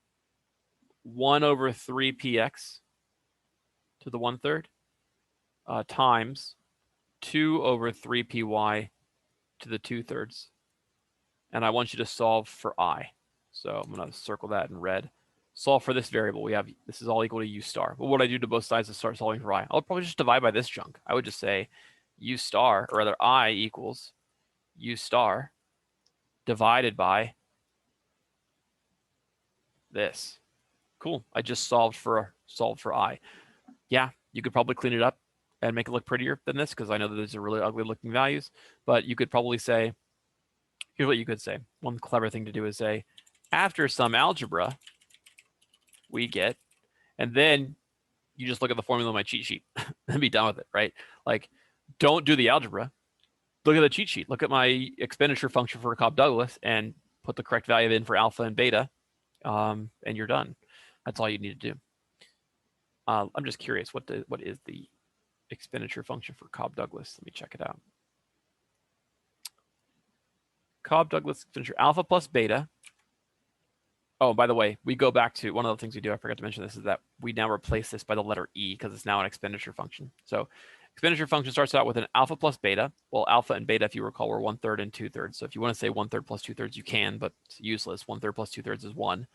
1 over 3px to the 1/3 times 2 over 3py to the 2/3. And I want you to solve for I. So I'm going to circle that in red. Solve for this variable. We have, this is all equal to u star. But what do I do to both sides to start solving for I? I'll probably just divide by this chunk. I would just say u star, or rather I equals u star divided by this. Cool. I just solved for I. Yeah, you could probably clean it up and make it look prettier than this, because I know that these are really ugly looking values. But you could probably say, here's what you could say. One clever thing to do is say, after some algebra, we get, and then you just look at the formula on my cheat sheet and be done with it, right? Like, don't do the algebra. Look at the cheat sheet. Look at my expenditure function for Cobb-Douglas and put the correct value in for alpha and beta, and you're done. That's all you need to do. I'm just curious, what is the expenditure function for Cobb-Douglas? Let me check it out. Cobb-Douglas expenditure, alpha plus beta. Oh, by the way, we go back to one of the things we do, I forgot to mention this, is that we now replace this by the letter E because it's now an expenditure function. So expenditure function starts out with an alpha plus beta. Well, alpha and beta, if you recall, were 1/3 and 2/3. So if you want to say 1/3 plus 2/3, you can, but it's useless. 1/3 plus 2/3 is 1.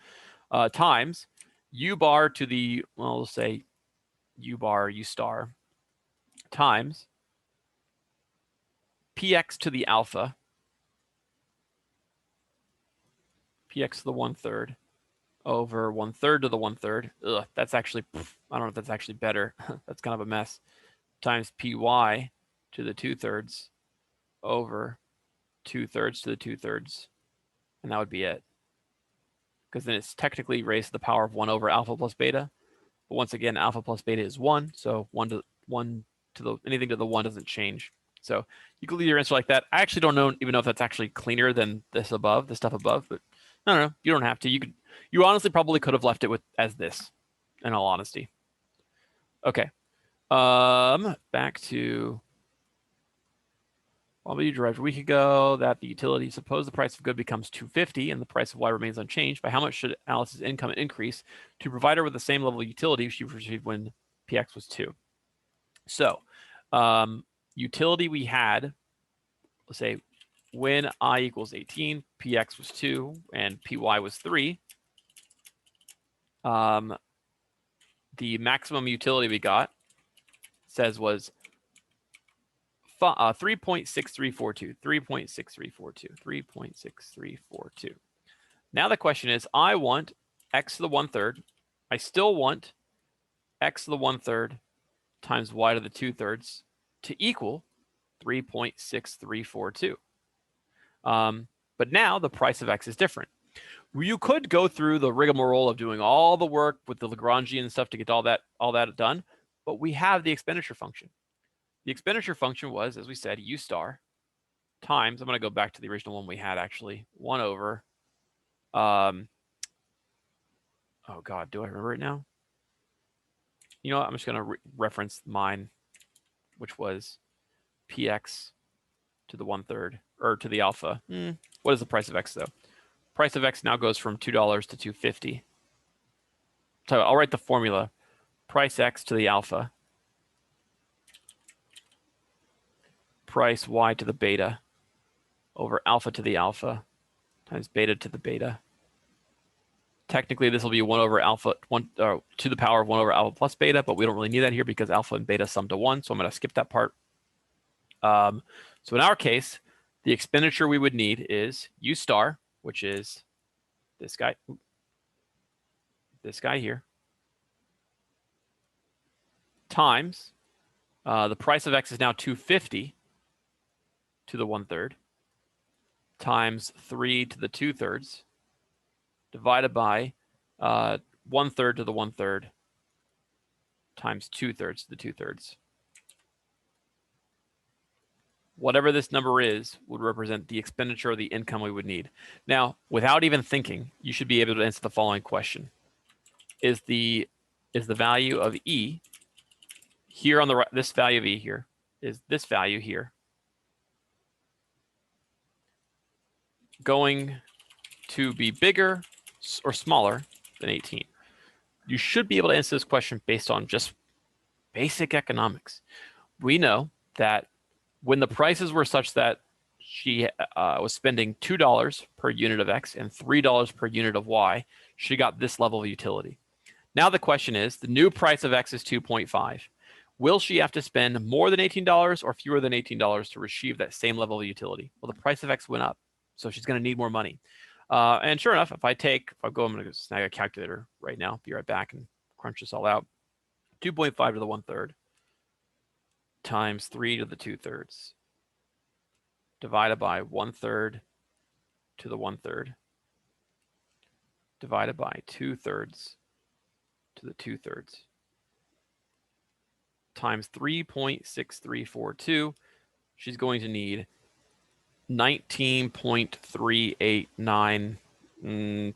Times u bar to the, well, we'll say u bar, u star, times px to the alpha, px to the 1/3, over 1/3 to the 1/3. Ugh, that's actually, I don't know if that's actually better. That's kind of a mess. Times py to the 2/3 over 2/3 to the 2/3. And that would be it. Because then it's technically raised to the power of 1 over alpha plus beta. But once again, alpha plus beta is 1. So 1 to the, anything to the 1 doesn't change. So you can leave your answer like that. I actually don't even know if that's actually cleaner than this above, the stuff above, but I don't know. You don't have to. You honestly probably could have left it as this, in all honesty. Okay. Back to what we derived a week ago, that the utility, suppose the price of good becomes $2.50 and the price of Y remains unchanged. By how much should Alice's income increase to provide her with the same level of utility she received when PX was 2? So utility we had, let's say when I equals 18, PX was 2, and PY was 3. The maximum utility we got was 3.6342, 3.6342. Now the question is, I want x to the 1/3. I still want x to the 1/3 times y to the 2/3 to equal 3.6342. But now the price of x is different. You could go through the rigmarole of doing all the work with the Lagrangian and stuff to get all that done, but we have the expenditure function. The expenditure function was, as we said, u star times, I'm going to go back to the original one we had actually, 1 over, oh God, do I remember it now? You know what, I'm just going to reference mine, which was px to the 1/3, or to the alpha. What is the price of x though? Price of x now goes from $2 to $2.50. So I'll write the formula. Price x to the alpha, price y to the beta, over alpha to the alpha, times beta to the beta. Technically, this will be 1 over alpha, to the power of 1 over alpha plus beta, but we don't really need that here because alpha and beta sum to 1, so I'm going to skip that part. So in our case, the expenditure we would need is U star, which is this guy here, times the price of X is now 250 to the 1/3 times 3 to the 2/3 divided by 1/3 to the 1/3 times 2/3 to the 2/3. Whatever this number is would represent the expenditure or the income we would need. Now, without even thinking, you should be able to answer the following question. Is the value of E here on the right, this value of E here, is this value here going to be bigger or smaller than 18? You should be able to answer this question based on just basic economics. We know that when the prices were such that she was spending $2 per unit of X and $3 per unit of Y, she got this level of utility. Now the question is, the new price of X is 2.5. Will she have to spend more than $18 or fewer than $18 to achieve that same level of utility? Well, the price of X went up, so she's going to need more money. And sure enough, I'm going to snag a calculator right now, be right back and crunch this all out. 2.5 to the 1/3 times 3 to the 2/3 divided by 1/3 to the 1/3 divided by 2/3 to the 2/3 times 3.6342. She's going to need 19.389.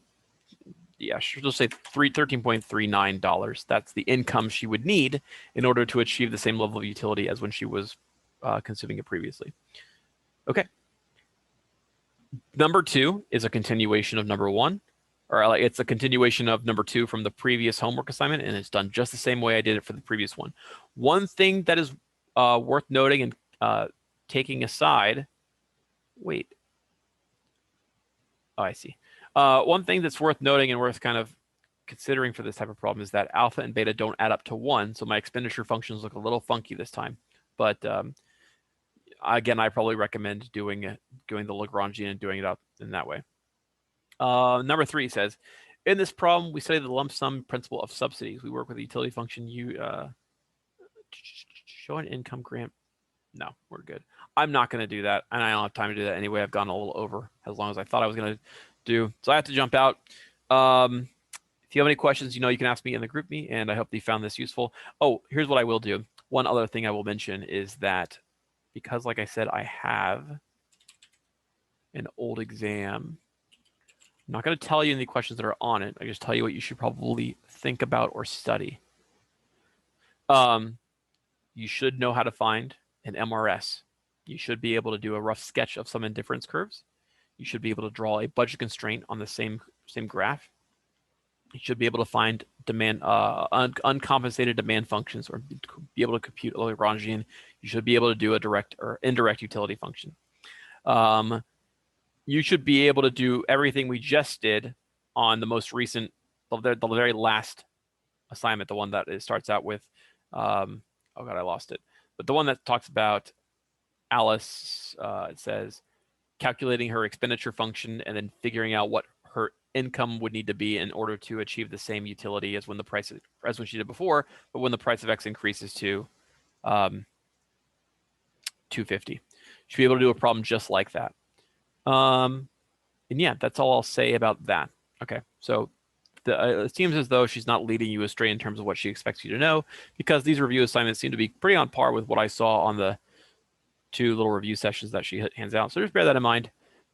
Yeah, she'll just say $13.39. That's the income she would need in order to achieve the same level of utility as when she was consuming it previously. Okay. Number 2 is a continuation of number 1, or it's a continuation of number 2 from the previous homework assignment, and it's done just the same way I did it for the previous one. One thing that is worth noting and taking aside, oh, I see. One thing that's worth noting and worth kind of considering for this type of problem is that alpha and beta don't add up to 1, so my expenditure functions look a little funky this time. But again, I probably recommend doing the Lagrangian and doing it up in that way. Number 3 says, in this problem, we study the lump sum principle of subsidies. We work with the utility function. Show an income grant. No, we're good. I'm not going to do that, and I don't have time to do that anyway. I've gone a little over as long as I thought I was going to do. So I have to jump out. If you have any questions, you can ask me in the group me, and I hope you found this useful. Oh, here's what I will do. One other thing I will mention is that because, like I said, I have an old exam, I'm not going to tell you any questions that are on it. I just tell you what you should probably think about or study. You should know how to find an MRS. You should be able to do a rough sketch of some indifference curves. You should be able to draw a budget constraint on the same graph. You should be able to find demand uncompensated demand functions, or be able to compute a Lagrangian. You should be able to do a direct or indirect utility function. You should be able to do everything we just did on the most recent, the very last assignment, the one that starts out with, oh God, I lost it. But the one that talks about Alice, it says, calculating her expenditure function and then figuring out what her income would need to be in order to achieve the same utility as when she did before, but when the price of X increases to 250. You should be able to do a problem just like that. And yeah, that's all I'll say about that. Okay, so it seems as though she's not leading you astray in terms of what she expects you to know, because these review assignments seem to be pretty on par with what I saw on the 2 little review sessions that she hands out. So just bear that in mind.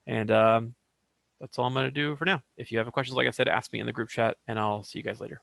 And that's all I'm going to do for now. If you have questions, like I said, ask me in the group chat, and I'll see you guys later.